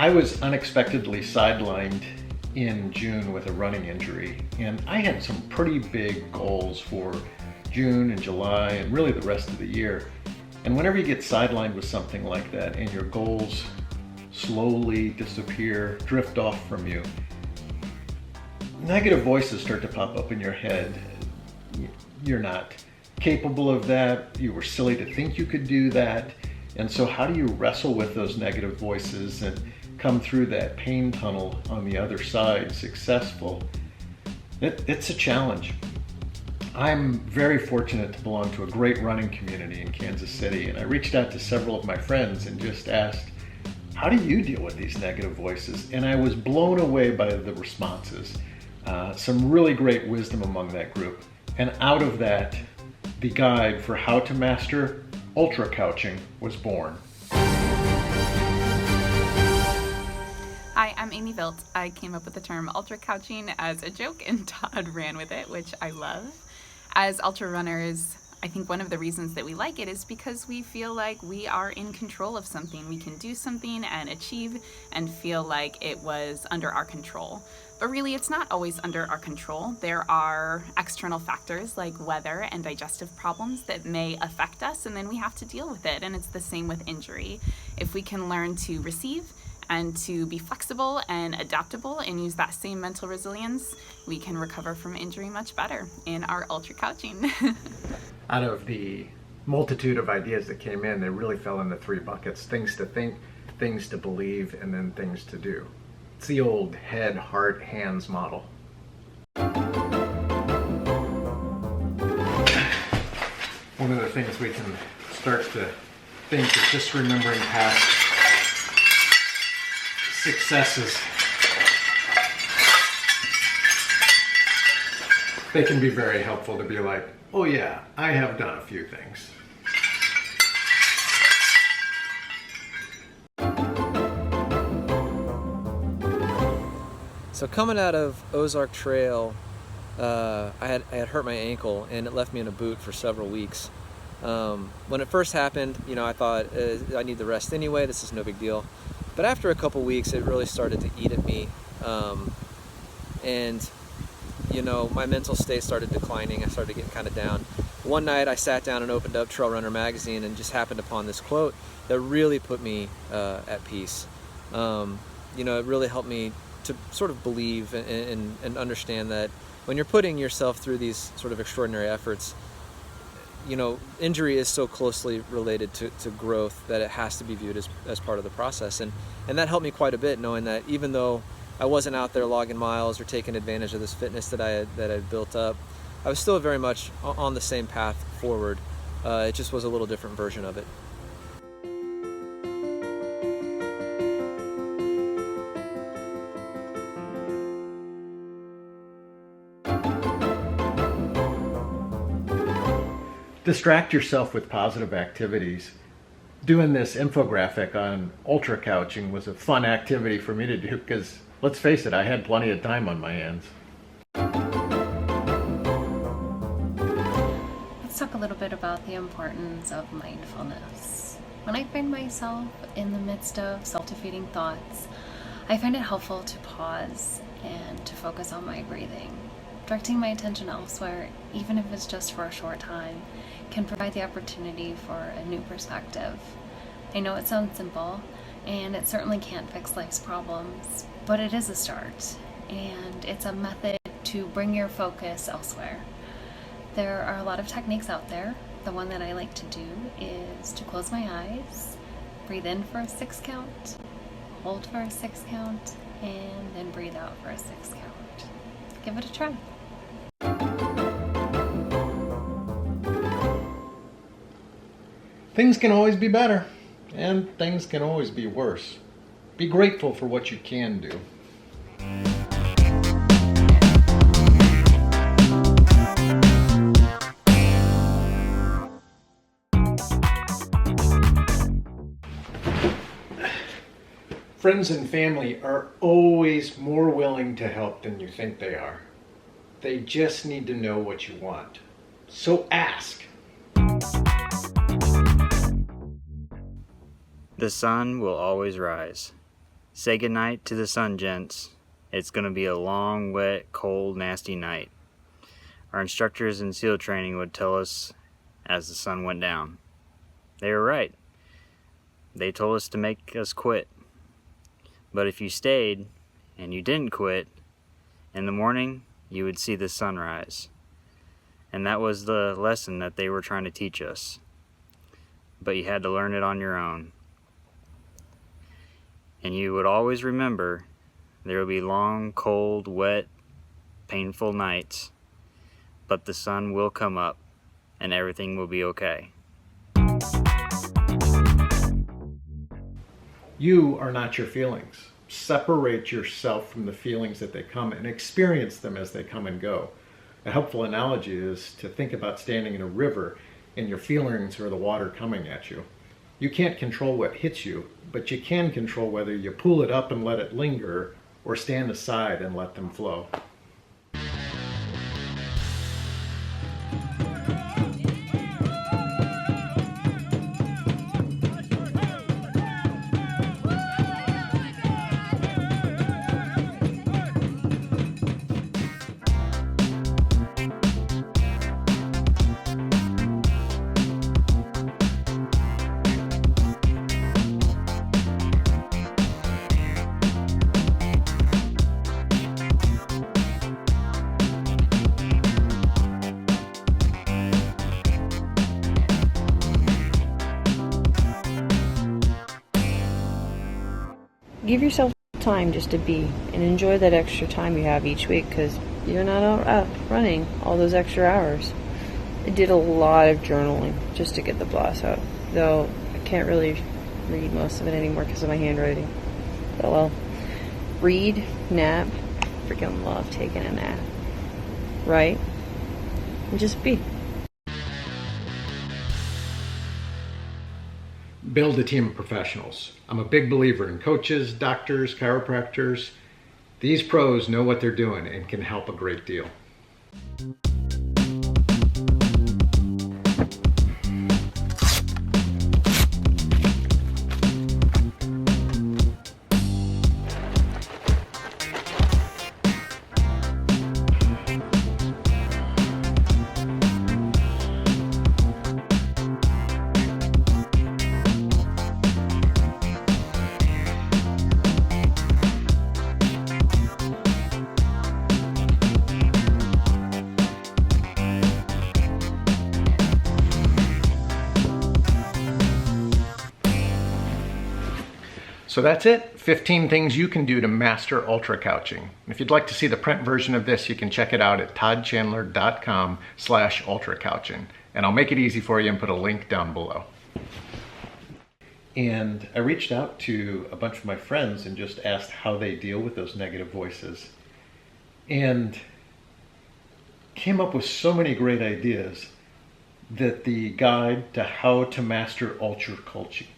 I was unexpectedly sidelined in June with a running injury, and I had some pretty big goals for June and July and really the rest of the year. And whenever you get sidelined with something like that and your goals slowly disappear, drift off from you, negative voices start to pop up in your head. You're not capable of that. You were silly to think you could do that. And so how do you wrestle with those negative voices and come through that pain tunnel on the other side successful? It's a challenge. I'm very fortunate to belong to a great running community in Kansas City, and I reached out to several of my friends and just asked, how do you deal with these negative voices? And I was blown away by the responses. Some really great wisdom among that group. And out of that, the guide for how to master ultra couching was born. Hi, I'm Amie Vilt. I came up with the term ultra couching as a joke, and Todd ran with it, which I love. As ultra runners, I think one of the reasons that we like it is because we feel like we are in control of something. We can do something and achieve and feel like it was under our control. But really, it's not always under our control. There are external factors like weather and digestive problems that may affect us, and then we have to deal with it. And it's the same with injury. If we can learn to receive and to be flexible and adaptable and use that same mental resilience, we can recover from injury much better in our ultra couching. Out of the multitude of ideas that came in, they really fell into three buckets: things to think, things to believe, and then things to do. It's the old head, heart, hands model. One of the things we can start to think is just remembering past successes. They can be very helpful to be like, oh yeah, I have done a few things. So coming out of Ozark Trail, I had hurt my ankle, and it left me in a boot for several weeks. When it first happened, I thought, I need the rest anyway, this is no big deal. But after a couple weeks, it really started to eat at me. My mental state started declining. I started getting kind of down. One night I sat down and opened up Trail Runner magazine and just happened upon this quote that really put me at peace. It really helped me to sort of believe and understand that when you're putting yourself through these sort of extraordinary efforts, injury is so closely related to growth that it has to be viewed as part of the process. And that helped me quite a bit, knowing that even though I wasn't out there logging miles or taking advantage of this fitness that I had built up, I was still very much on the same path forward. It just was a little different version of it. Distract yourself with positive activities. Doing this infographic on ultra couching was a fun activity for me to do because, let's face it, I had plenty of time on my hands. Let's talk a little bit about the importance of mindfulness. When I find myself in the midst of self-defeating thoughts, I find it helpful to pause and to focus on my breathing. Directing my attention elsewhere, even if it's just for a short time, can provide the opportunity for a new perspective. I know it sounds simple, and it certainly can't fix life's problems, but it is a start, and it's a method to bring your focus elsewhere. There are a lot of techniques out there. The one that I like to do is to close my eyes, breathe in for a 6 count, hold for a 6 count, and then breathe out for a 6 count. Give it a try. Things can always be better, and things can always be worse. Be grateful for what you can do. Friends and family are always more willing to help than you think they are. They just need to know what you want. So ask. The sun will always rise. Say goodnight to the sun, gents. It's going to be a long, wet, cold, nasty night. Our instructors in SEAL training would tell us as the sun went down. They were right. They told us to make us quit. But if you stayed and you didn't quit, in the morning you would see the sunrise. And that was the lesson that they were trying to teach us. But you had to learn it on your own. And you would always remember there will be long, cold, wet, painful nights, but the sun will come up and everything will be okay. You are not your feelings. Separate yourself from the feelings that they come and experience them as they come and go. A helpful analogy is to think about standing in a river and your feelings are the water coming at you. You can't control what hits you, but you can control whether you pull it up and let it linger or stand aside and let them flow. Give yourself time just to be and enjoy that extra time you have each week, because you're not out running all those extra hours. I did a lot of journaling just to get the bloss out, though I can't really read most of it anymore because of my handwriting. But well, read, nap, freaking love taking a nap, right? And just be. Build a team of professionals. I'm a big believer in coaches, doctors, chiropractors. These pros know what they're doing and can help a great deal. So that's it, 15 things you can do to master ultra couching. If you'd like to see the print version of this, you can check it out at toddchandler.com/ultra couching. And I'll make it easy for you and put a link down below. And I reached out to a bunch of my friends and just asked how they deal with those negative voices. And came up with so many great ideas that the guide to how to master ultra couching